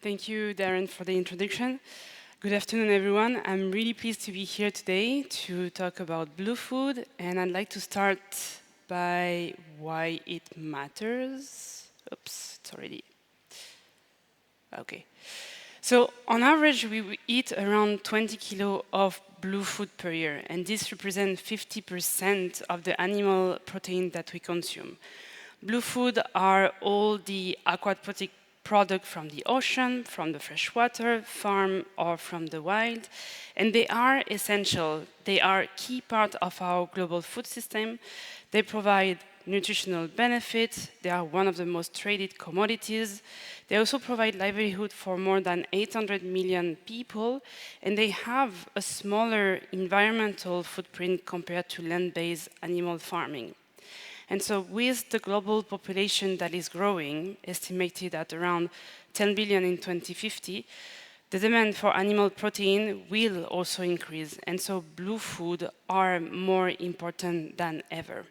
Thank you, Darren, for the introduction. Good afternoon, everyone. I'm really pleased to be here today to talk about blue food, and I'd like to start by why it matters. Oops, it's already... Okay. So on average, we eat around 20 kilo of blue food per year, and this represents 50% of the animal protein that we consume. Blue food are all the aquatic products from the ocean, from the freshwater farm, or from the wild, and they are essential. They are a key part of our global food system. They provide nutritional benefits. They are one of the most traded commodities. They also provide livelihood for more than 800 million people, and they have a smaller environmental footprint compared to land-based animal farming. And so with the global population that is growing, estimated at around 10 billion in 2050, the demand for animal protein will also increase. And so blue food are more important than ever.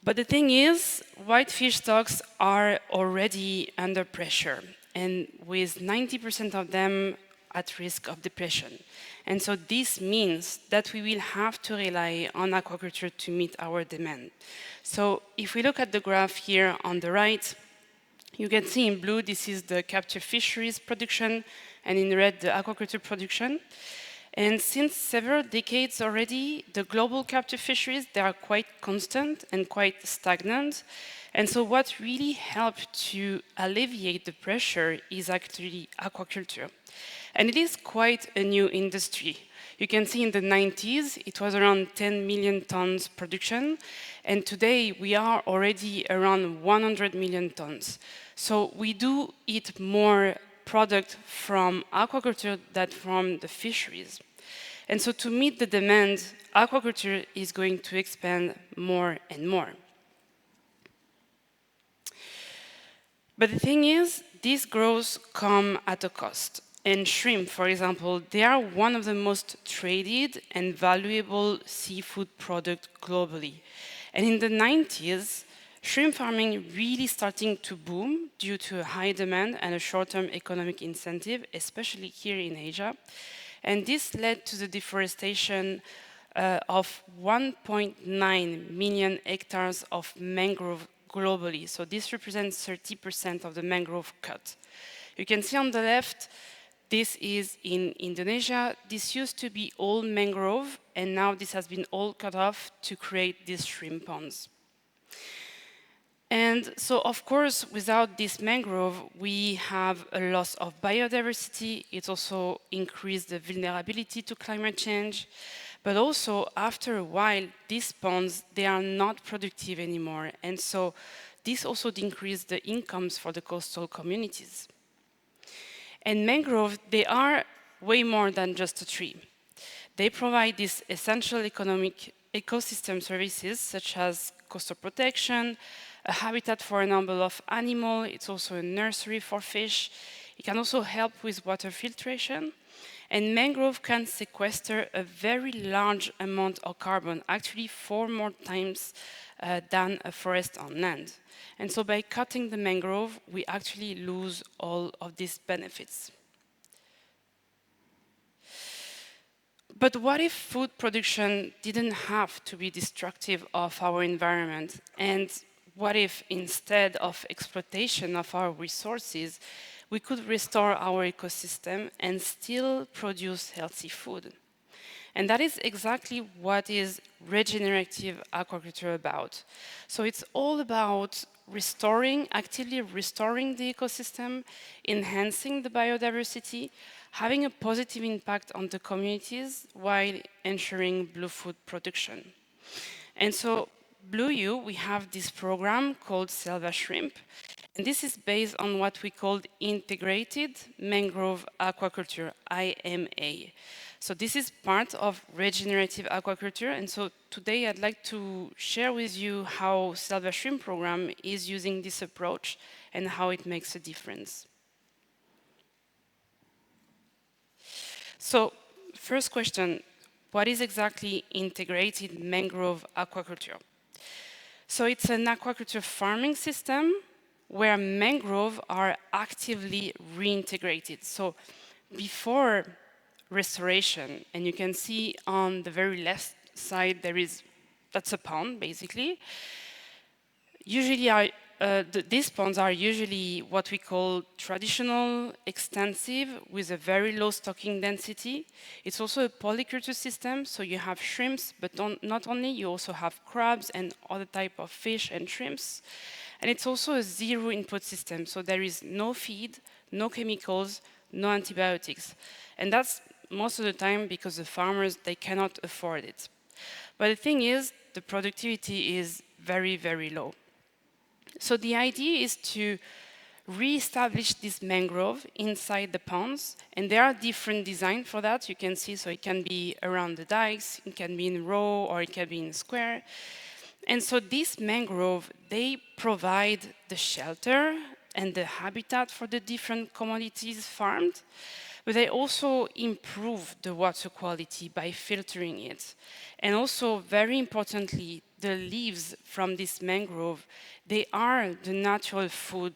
But the thing is, white fish stocks are already under pressure, and with 90% of them at risk of depletion. And so this means that we will have to rely on aquaculture to meet our demand. So if we look at the graph here on the right, you can see in blue, this is the captive fisheries production, and in red, the aquaculture production. And since several decades already, the global captive fisheries, they are quite constant and quite stagnant. And so what really helped to alleviate the pressure is actually aquaculture. And it is quite a new industry. You can see in the 90s, it was around 10 million tons production. And today, we are already around 100 million tons. So we do eat more product from aquaculture than from the fisheries. And so to meet the demand, aquaculture is going to expand more and more. But the thing is, this growth comes at a cost. And shrimp, for example, they are one of the most traded and valuable seafood products globally. And in the 90s, shrimp farming really starting to boom due to a high demand and a short-term economic incentive, especially here in Asia. And this led to the deforestation of 1.9 million hectares of mangrove globally. So this represents 30% of the mangrove cut. You can see on the left, this is in Indonesia. This used to be all mangrove, and now this has been all cut off to create these shrimp ponds. And so, of course, without this mangrove, we have a loss of biodiversity. It also increased the vulnerability to climate change. But also, after a while, these ponds, they are not productive anymore. And so this also decreased the incomes for the coastal communities. And mangrove, they are way more than just a tree. They provide these essential economic ecosystem services, such as coastal protection, a habitat for a number of animals. It's also a nursery for fish. It can also help with water filtration. And mangrove can sequester a very large amount of carbon, actually 4 more times than a forest on land. And so by cutting the mangrove, we actually lose all of these benefits. But what if food production didn't have to be destructive of our environment? And what if instead of exploitation of our resources, we could restore our ecosystem and still produce healthy food? And that is exactly what is regenerative aquaculture about. So it's all about restoring, actively restoring the ecosystem, enhancing the biodiversity, having a positive impact on the communities while ensuring blue food production. And so BlueYou, we have this program called Selva Shrimp, and this is based on what we call integrated mangrove aquaculture, IMA. So this is part of regenerative aquaculture, and so today I'd like to share with you how Selva Shrimp program is using this approach and how it makes a difference. So first question, what is exactly integrated mangrove aquaculture? So it's an aquaculture farming system where mangrove are actively reintegrated. So before restoration, and you can see on the very left side, that's a pond, basically. Usually, these ponds are usually what we call traditional, extensive, with a very low stocking density. It's also a polyculture system, so you have shrimps, but not only, you also have crabs and other type of fish and shrimps. And it's also a zero input system, so there is no feed, no chemicals, no antibiotics. And that's most of the time because the farmers, they cannot afford it. But the thing is, the productivity is very, very low. So the idea is to re-establish this mangrove inside the ponds, and there are different designs for that. You can see, so it can be around the dikes, it can be in a row, or it can be in a square. And so this mangrove, they provide the shelter and the habitat for the different commodities farmed, but they also improve the water quality by filtering it. And also, very importantly, the leaves from this mangrove, they are the natural food,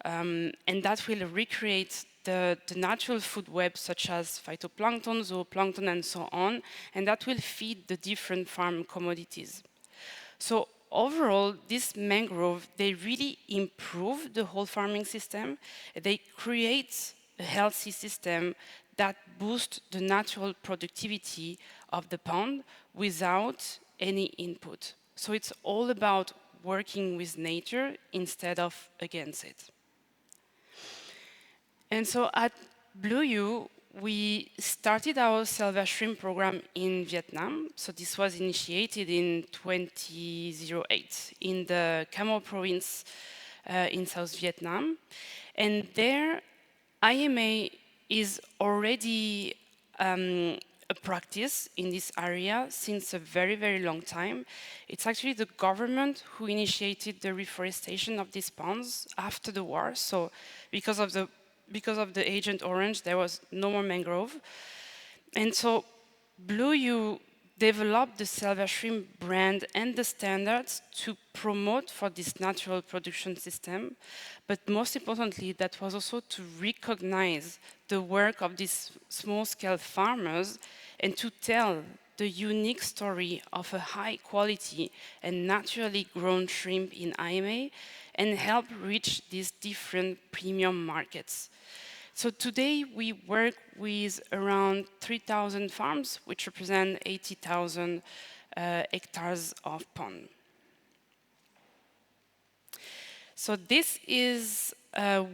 and that will recreate the natural food web, such as phytoplankton, zooplankton, and so on, and that will feed the different farm commodities. So overall, this mangrove, they really improve the whole farming system. They create a healthy system that boosts the natural productivity of the pond without any input. So it's all about working with nature instead of against it. And so at BlueYou, we started our Silver Shrimp program in Vietnam. So this was initiated in 2008 in the Camo province in South Vietnam. And there, IMA is already a practice in this area since a very, very long time. It's actually the government who initiated the reforestation of these ponds after the war. So because of the Agent Orange, there was no more mangrove. And so BlueYou developed the Silver Shrimp brand and the standards to promote for this natural production system. But most importantly, that was also to recognize the work of these small-scale farmers and to tell the unique story of a high quality and naturally grown shrimp in IMA and help reach these different premium markets. So today we work with around 3,000 farms, which represent 80,000 hectares of pond. So this is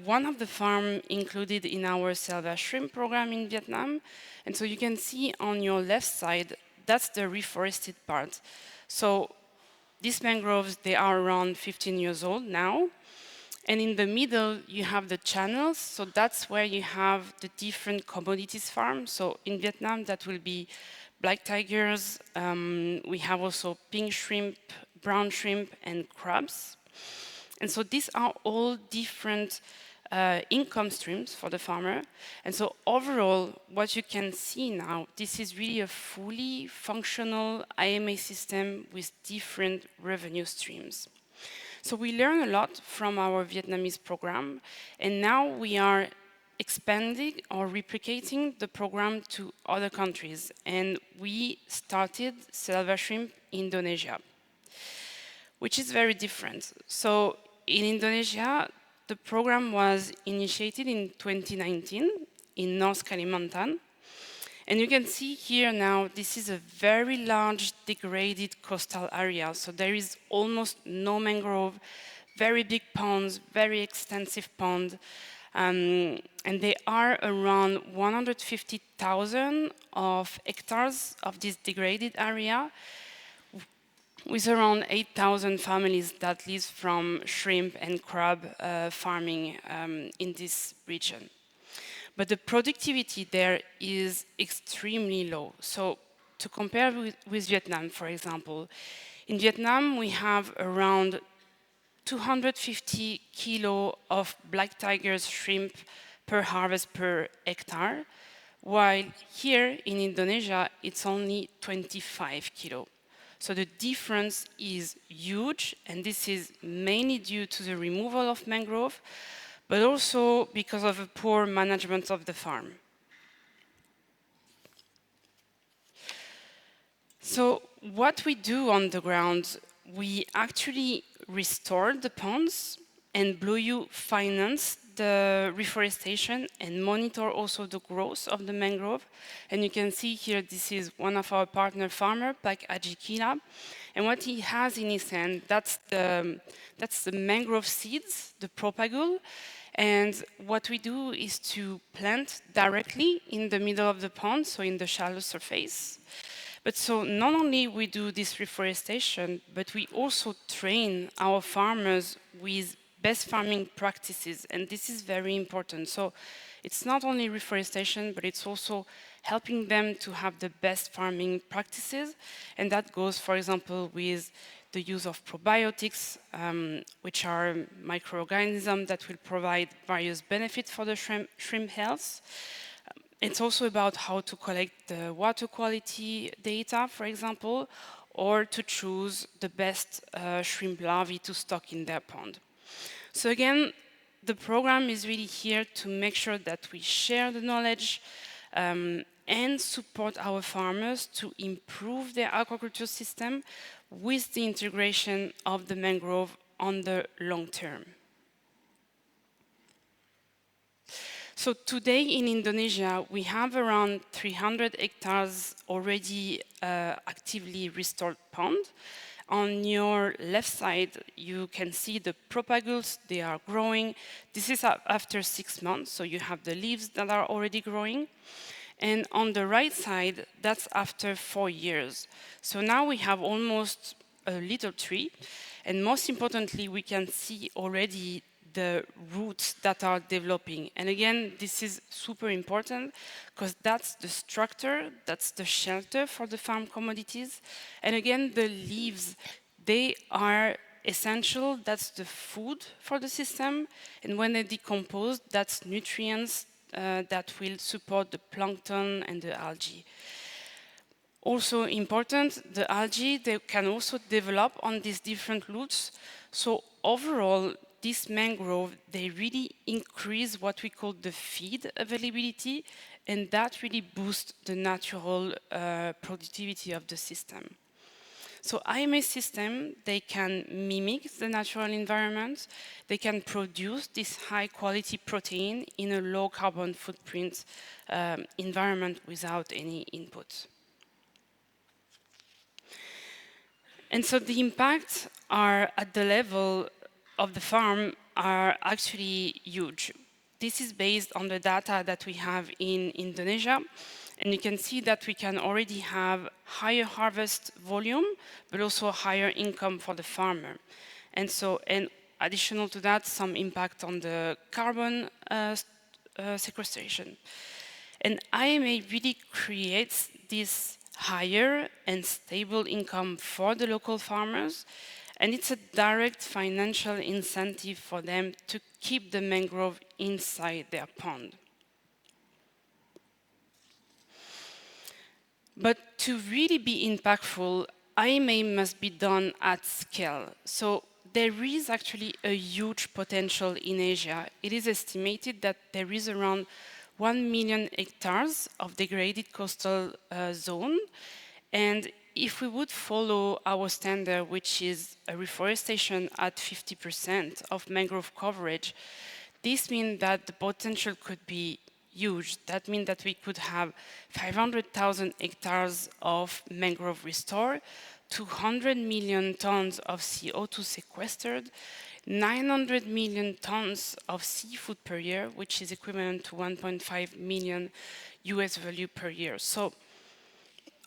one of the farms included in our Silver Shrimp program in Vietnam. And so you can see on your left side, that's the reforested part. So these mangroves, they are around 15 years old now. And in the middle, you have the channels. So that's where you have the different commodities farms. So in Vietnam, that will be black tigers. We have also pink shrimp, brown shrimp, and crabs. And so these are all different income streams for the farmer. And so overall, what you can see now, this is really a fully functional IMA system with different revenue streams. So we learn a lot from our Vietnamese program, and now we are expanding or replicating the program to other countries. And we started Silver Shrimp Indonesia, which is very different. So in Indonesia, the program was initiated in 2019 in North Kalimantan. And you can see here now, this is a very large degraded coastal area. So there is almost no mangrove, very big ponds, very extensive pond. And there are around 150,000 of hectares of this degraded area, with around 8,000 families that live from shrimp and crab farming in this region. But the productivity there is extremely low. So to compare with Vietnam, for example, in Vietnam we have around 250 kilo of black tigers shrimp per harvest per hectare, while here in Indonesia it's only 25 kilo. So the difference is huge, and this is mainly due to the removal of mangrove, but also because of a poor management of the farm. So what we do on the ground, we actually restore the ponds, and BlueYou finance the reforestation and monitor also the growth of the mangrove. And you can see here, this is one of our partner farmer, Pak Ajikila. And what he has in his hand, that's the mangrove seeds, the propagule. And what we do is to plant directly in the middle of the pond, so in the shallow surface. But so not only we do this reforestation, but we also train our farmers with best farming practices, and this is very important. So it's not only reforestation, but it's also helping them to have the best farming practices, and that goes, for example, with the use of probiotics, which are microorganisms that will provide various benefits for the shrimp health. It's also about how to collect the water quality data, for example, or to choose the best shrimp larvae to stock in their pond. So again, the program is really here to make sure that we share the knowledge and support our farmers to improve their aquaculture system with the integration of the mangrove on the long term. So today in Indonesia, we have around 300 hectares already actively restored pond. On your left side, you can see the propagules, they are growing. This is after 6 months, so you have the leaves that are already growing. And on the right side, that's after 4 years. So now we have almost a little tree. And most importantly, we can see already the roots that are developing. And again, this is super important because that's the structure, that's the shelter for the farm commodities. And again, the leaves, they are essential, that's the food for the system. And when they decompose, that's nutrients that will support the plankton and the algae. Also important, the algae, they can also develop on these different roots. So overall, this mangrove, they really increase what we call the feed availability, and that really boosts the natural productivity of the system. So IMA system, they can mimic the natural environment. They can produce this high quality protein in a low carbon footprint environment without any input. And so the impacts are at the level of the farm are actually huge. This is based on the data that we have in Indonesia. And you can see that we can already have higher harvest volume, but also higher income for the farmer. And so, and additional to that, some impact on the carbon sequestration. And IMA really creates this higher and stable income for the local farmers. And it's a direct financial incentive for them to keep the mangrove inside their pond. But to really be impactful, IMA must be done at scale. So there is actually a huge potential in Asia. It is estimated that there is around 1 million hectares of degraded coastal zone. And if we would follow our standard, which is a reforestation at 50% of mangrove coverage, this means that the potential could be huge. That means that we could have 500,000 hectares of mangrove restored, 200 million tons of CO2 sequestered, 900 million tons of seafood per year, which is equivalent to 1.5 million US value per year. So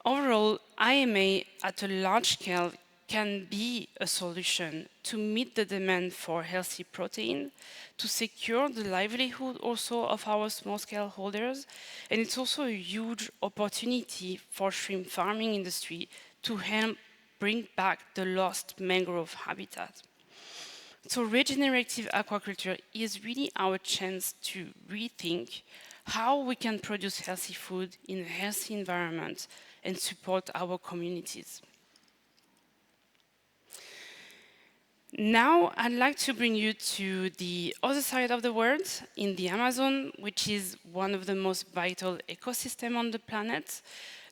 overall, IMA at a large scale can be a solution to meet the demand for healthy protein, to secure the livelihood also of our small-scale holders, and it's also a huge opportunity for shrimp farming industry to help bring back the lost mangrove habitat. So regenerative aquaculture is really our chance to rethink how we can produce healthy food in a healthy environment and support our communities. Now, I'd like to bring you to the other side of the world, in the Amazon, which is one of the most vital ecosystems on the planet.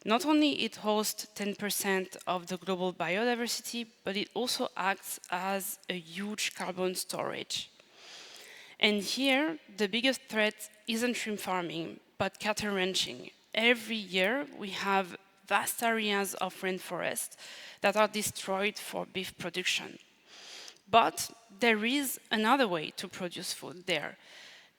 Not only it hosts 10% of the global biodiversity, but it also acts as a huge carbon storage. And here, the biggest threat isn't shrimp farming, but cattle ranching. Every year, we have vast areas of rainforest that are destroyed for beef production. But there is another way to produce food there.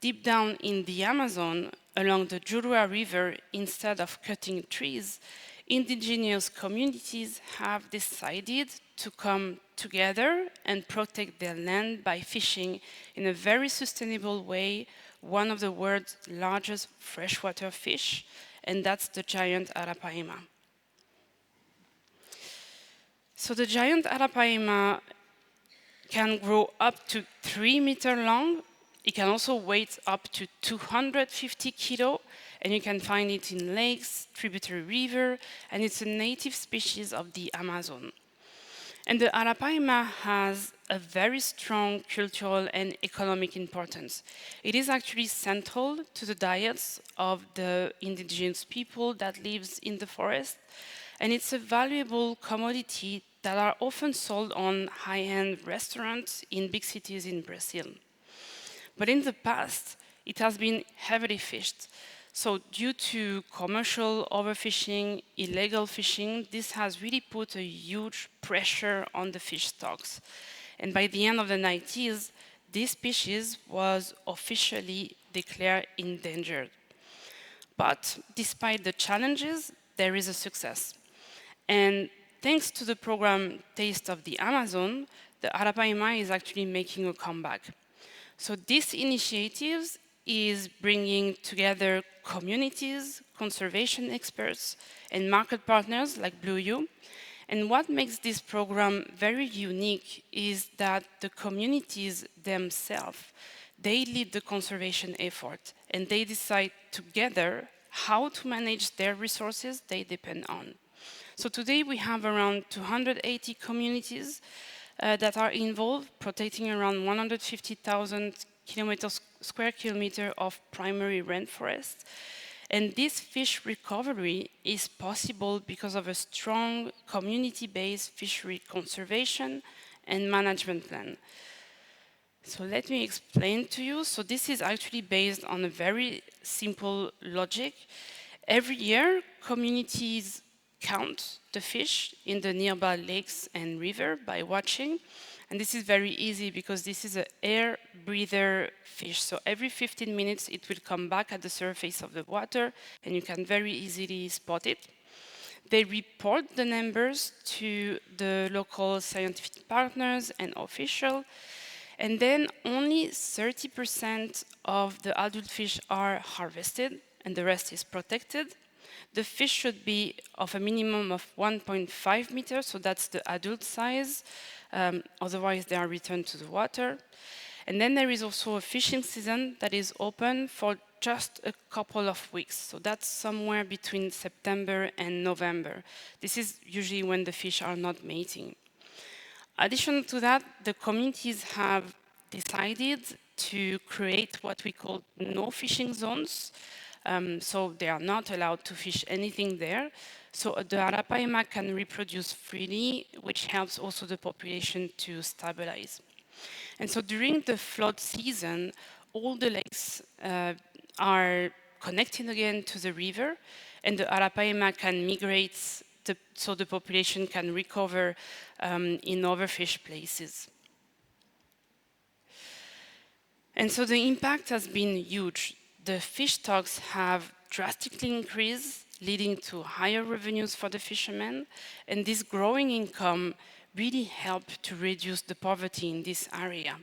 Deep down in the Amazon, along the Jurua River, instead of cutting trees, indigenous communities have decided to come together and protect their land by fishing in a very sustainable way one of the world's largest freshwater fish, and that's the giant arapaima. So the giant arapaima can grow up to 3 meters long. It can also weigh up to 250 kilo, and you can find it in lakes, tributary river, and it's a native species of the Amazon. And the arapaima has a very strong cultural and economic importance. It is actually central to the diets of the indigenous people that lives in the forest, and it's a valuable commodity that are often sold on high-end restaurants in big cities in Brazil. But in the past, it has been heavily fished. So due to commercial overfishing, illegal fishing, this has really put a huge pressure on the fish stocks. And by the end of the 90s, this species was officially declared endangered. But despite the challenges, there is a success. And thanks to the program Taste of the Amazon, the arapaima is actually making a comeback. So this initiative is bringing together communities, conservation experts, and market partners like BlueYou. And what makes this program very unique is that the communities themselves, they lead the conservation effort, and they decide together how to manage their resources they depend on. So today we have around 280 communities that are involved, protecting around 150,000 square kilometer of primary rainforest. And this fish recovery is possible because of a strong community-based fishery conservation and management plan. So let me explain to you. So this is actually based on a very simple logic. Every year, communities count the fish in the nearby lakes and river by watching. And this is very easy because this is an air breather fish. So every 15 minutes, it will come back at the surface of the water, and you can very easily spot it. They report the numbers to the local scientific partners and officials. And then only 30% of the adult fish are harvested, and the rest is protected. The fish should be of a minimum of 1.5 meters, so that's the adult size. Otherwise, they are returned to the water. And then there is also a fishing season that is open for just a couple of weeks. So that's somewhere between September and November. This is usually when the fish are not mating. Additional to that, the communities have decided to create what we call no fishing zones. So they are not allowed to fish anything there. So the arapaima can reproduce freely, which helps also the population to stabilize. And so during the flood season, all the lakes are connected again to the river, and the arapaima can migrate so the population can recover in overfished places. And so the impact has been huge. The fish stocks have drastically increased, leading to higher revenues for the fishermen, and this growing income really helped to reduce the poverty in this area.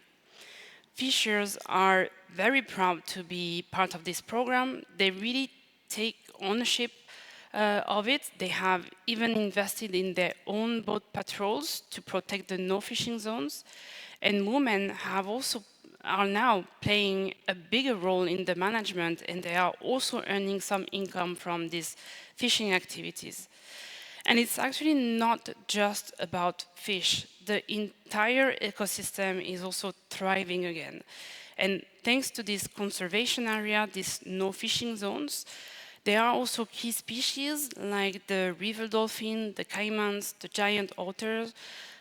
Fishers are very proud to be part of this program. They really take ownership of it. They have even invested in their own boat patrols to protect the no fishing zones. And women are now playing a bigger role in the management, and they are also earning some income from these fishing activities. And it's actually not just about fish. The entire ecosystem is also thriving again. And thanks to this conservation area, these no fishing zones, there are also key species like the river dolphin, the caimans, the giant otters,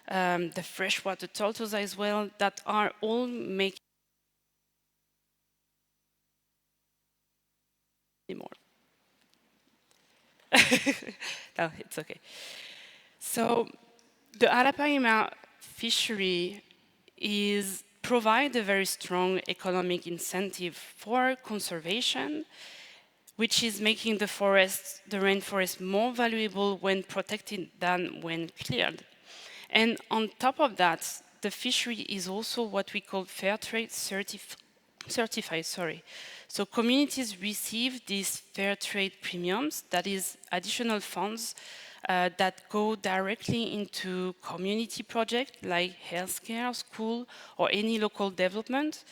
the freshwater turtles as well, that are all making more. No, it's okay. So the Arapaima fishery provide a very strong economic incentive for conservation, which is making the rainforest more valuable when protected than when cleared. And on top of that, the fishery is also what we call fair trade certified. So communities receive these fair trade premiums, that is additional funds that go directly into community projects like healthcare, school, or any local development.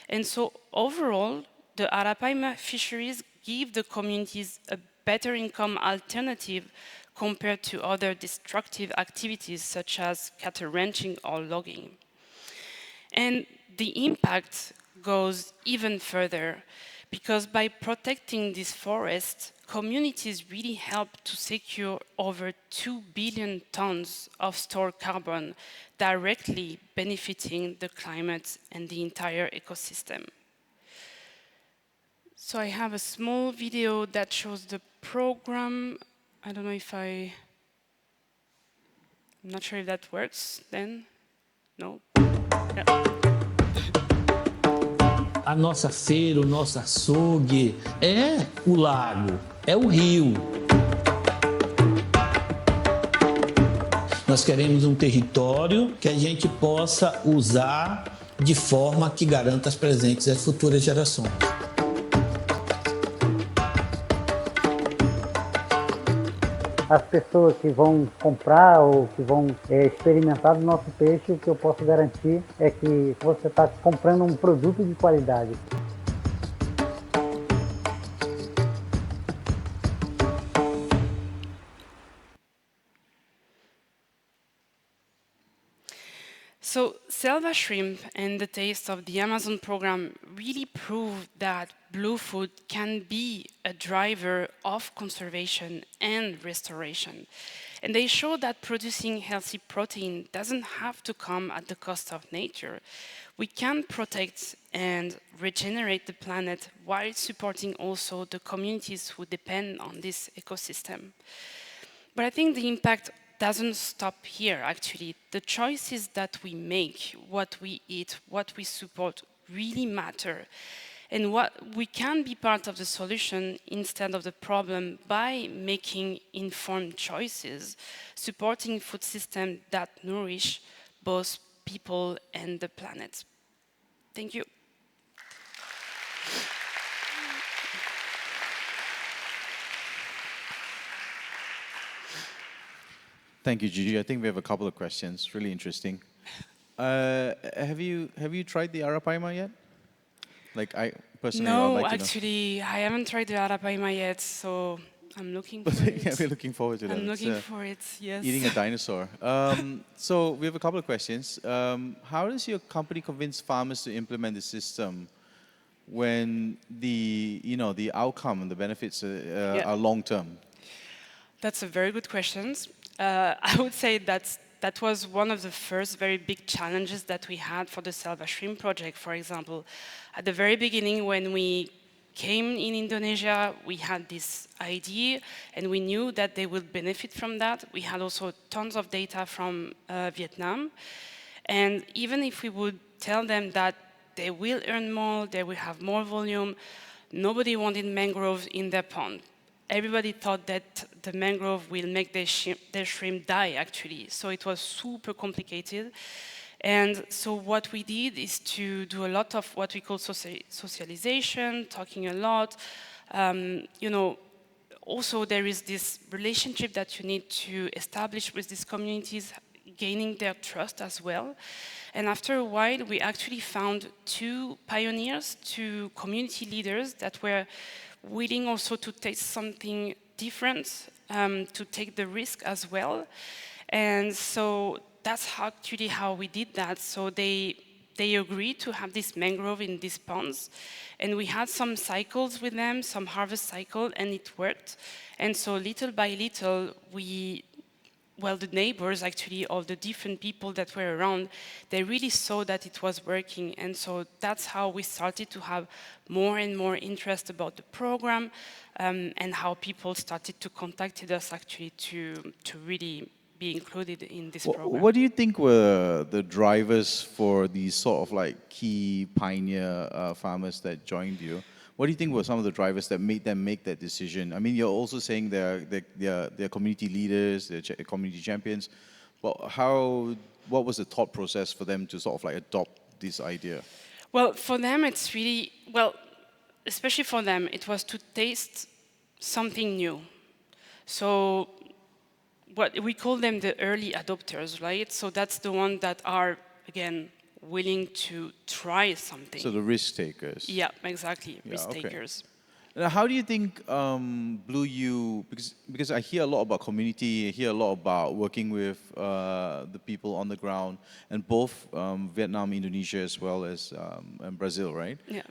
And so overall, the Arapaima fisheries give the communities a better income alternative compared to other destructive activities such as cattle ranching or logging. And the impact goes even further because by protecting these forests, communities really help to secure over 2 billion tons of stored carbon, directly benefiting the climate and the entire ecosystem. So I have a small video that shows the program. I don't know if I'm not sure if that works then. No? Yeah. A nossa feira, o nosso açougue é o lago, é o rio. Nós queremos um território que a gente possa usar de forma que garanta as presentes e as futuras gerações. As pessoas que vão comprar ou que vão experimentar do nosso peixe, o que eu posso garantir é que você está comprando um produto de qualidade. So Selva shrimp and the taste of the Amazon program really prove that blue food can be a driver of conservation and restoration. And they show that producing healthy protein doesn't have to come at the cost of nature. We can protect and regenerate the planet while supporting also the communities who depend on this ecosystem. But I think the impact doesn't stop here, actually. The choices that we make, what we eat, what we support, really matter. And we can be part of the solution instead of the problem by making informed choices, supporting food systems that nourish both people and the planet. Thank you. Thank you, Gigi. I think we have a couple of questions. Really interesting. Have you tried the Arapaima yet? Like I personally, no, I'd like actually, I haven't tried the Arapaima yet, so I'm looking for it. Yeah, we're looking forward to that. I'm looking for it. Yes. Eating a dinosaur. So we have a couple of questions. How does your company convince farmers to implement the system when the outcome and the benefits are long term? That's a very good question. I would say that was one of the first very big challenges that we had for the Selva Shrimp project, for example. At the very beginning, when we came in Indonesia, we had this idea, and we knew that they would benefit from that. We had also tons of data from Vietnam. And even if we would tell them that they will earn more, they will have more volume, nobody wanted mangroves in their pond. Everybody thought that the mangrove will make their shrimp die, actually. So it was super complicated. And so what we did is to do a lot of what we call socialization, talking a lot. Also there is this relationship that you need to establish with these communities, gaining their trust as well. And after a while, we actually found 2 pioneers, 2 community leaders that were willing also to taste something different to take the risk as well. And so that's actually how we did that. So they agreed to have this mangrove in these ponds, and we had some cycles with them, some harvest cycle, and it worked. And so little by little, the neighbors, actually, all the different people that were around, they really saw that it was working. And so that's how we started to have more and more interest about the program, and how people started to contact us, actually, to really be included in this program. What do you think were the drivers for these sort of like key pioneer farmers that joined you? What do you think were some of the drivers that made them make that decision? I mean, you're also saying they're community leaders, they're community champions, but what was the thought process for them to sort of like adopt this idea? Well, for them, it's really, especially for them, it was to taste something new. So what we call them the early adopters, right? So that's the ones that are, again, willing to try something. So the risk takers. Yeah, exactly, Yeah, risk okay. takers. Now, how do you think BlueYou, because I hear a lot about community, I hear a lot about working with the people on the ground, and both Vietnam, Indonesia, as well as and Brazil, right? Yeah.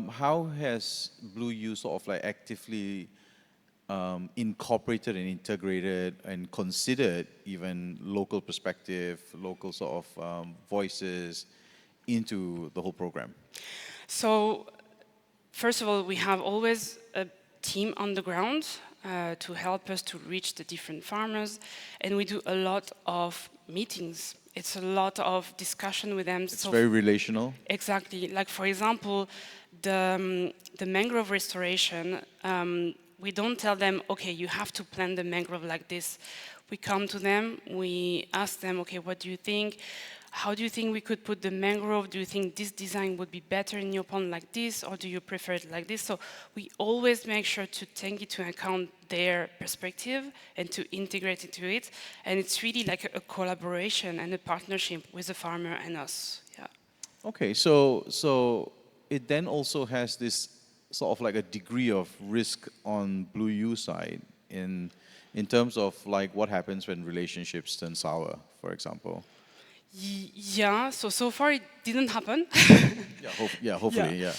How has BlueYou sort of like actively incorporated and integrated and considered even local perspective, local sort of voices into the whole program? So, first of all, we have always a team on the ground to help us to reach the different farmers, and we do a lot of meetings. It's a lot of discussion with them. It's very relational. Exactly. Like, for example, the mangrove restoration, we don't tell them, okay, you have to plant the mangrove like this. We come to them, we ask them, okay, what do you think? How do you think we could put the mangrove? Do you think this design would be better in your pond like this, or do you prefer it like this? So we always make sure to take into account their perspective and to integrate into it. And it's really like a collaboration and a partnership with the farmer and us. Yeah. Okay, so it then also has this sort of like a degree of risk on BlueYou side in terms of like what happens when relationships turn sour, for example. Yeah, so far it didn't happen. Hopefully, yeah.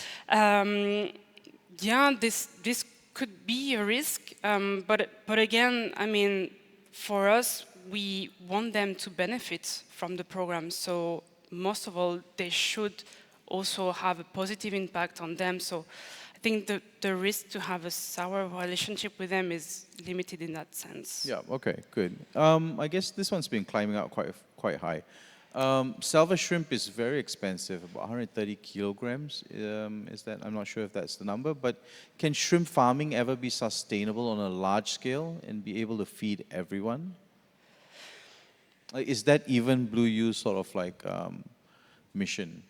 Yeah, this could be a risk, but again, I mean, for us, we want them to benefit from the program. So most of all, they should also have a positive impact on them. So I think the risk to have a sour relationship with them is limited in that sense. Yeah. Okay. Good. I guess this one's been climbing out quite high. Salvage shrimp is very expensive, about 130 kilograms. Is that? I'm not sure if that's the number, but can shrimp farming ever be sustainable on a large scale and be able to feed everyone? Like, is that even BlueYou's sort of like mission?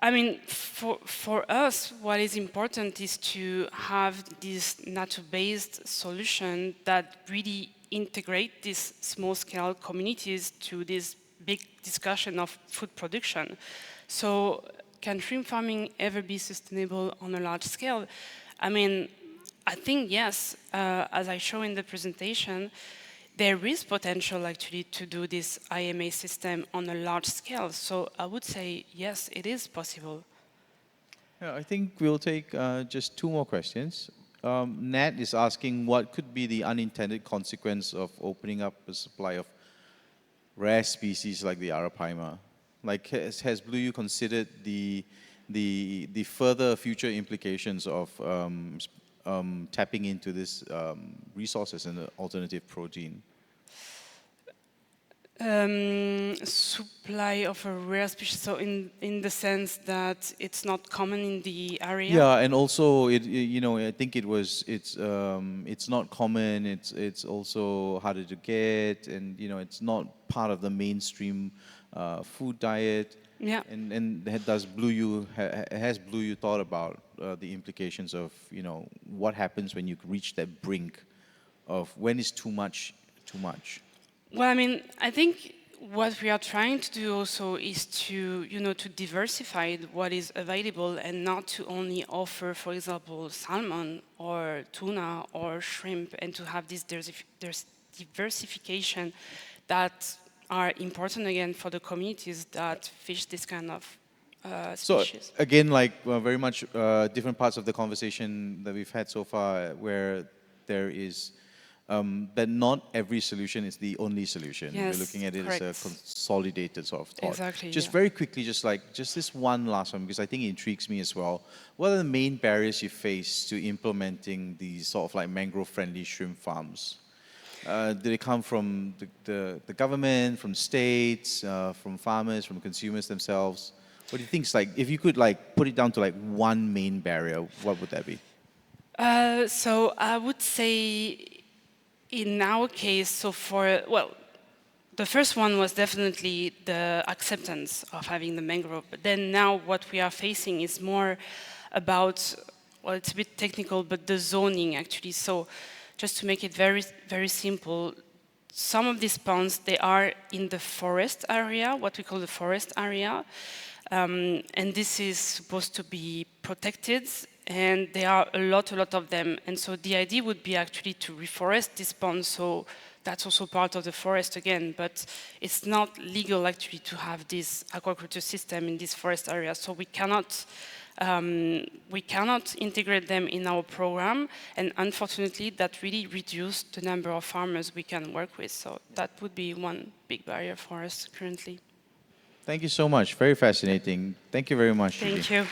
I mean, for us, what is important is to have this nature-based solution that really integrate these small-scale communities to this big discussion of food production. So can shrimp farming ever be sustainable on a large scale? I mean, I think yes, as I show in the presentation, there is potential actually to do this IMA system on a large scale. So I would say yes, it is possible. Yeah, I think we'll take just two more questions. Nat is asking what could be the unintended consequence of opening up a supply of rare species like the Arapaima. Like, has BlueYou considered the further future implications of tapping into this resources and the alternative protein? Supply of a rare species, so in the sense that it's not common in the area. Yeah, and also you know, I think it's not common. It's also harder to get, and you know, it's not part of the mainstream food diet. Yeah. And has BlueYou thought about the implications of, you know, what happens when you reach that brink of when is too much too much? Well, I mean, I think what we are trying to do also is to, to diversify what is available and not to only offer, for example, salmon or tuna or shrimp, and to have this diversification that are important again for the communities that fish this kind of species. So again, like very much different parts of the conversation that we've had so far, where there is that not every solution is the only solution. Yes, We're looking at it correct. as a consolidated sort of thought. Exactly, Just yeah. very quickly, just this one last one, because I think it intrigues me as well. What are the main barriers you face to implementing these sort of like mangrove-friendly shrimp farms? Do they come from the government, from states, from farmers, from consumers themselves? What do you think is like, if you could like put it down to like one main barrier, what would that be? So I would say in our case, the first one was definitely the acceptance of having the mangrove. But then now what we are facing is more about, well, it's a bit technical, but the zoning actually. So just to make it very, very simple, some of these ponds, they are in the forest area, what we call the forest area. And this is supposed to be protected, and there are a lot of them. And so the idea would be actually to reforest this pond, so that's also part of the forest again, but it's not legal actually to have this aquaculture system in this forest area, so we cannot integrate them in our program, and unfortunately that really reduced the number of farmers we can work with, so that would be one big barrier for us currently. Thank you so much. Very fascinating. Thank you very much, Gigi. Thank you.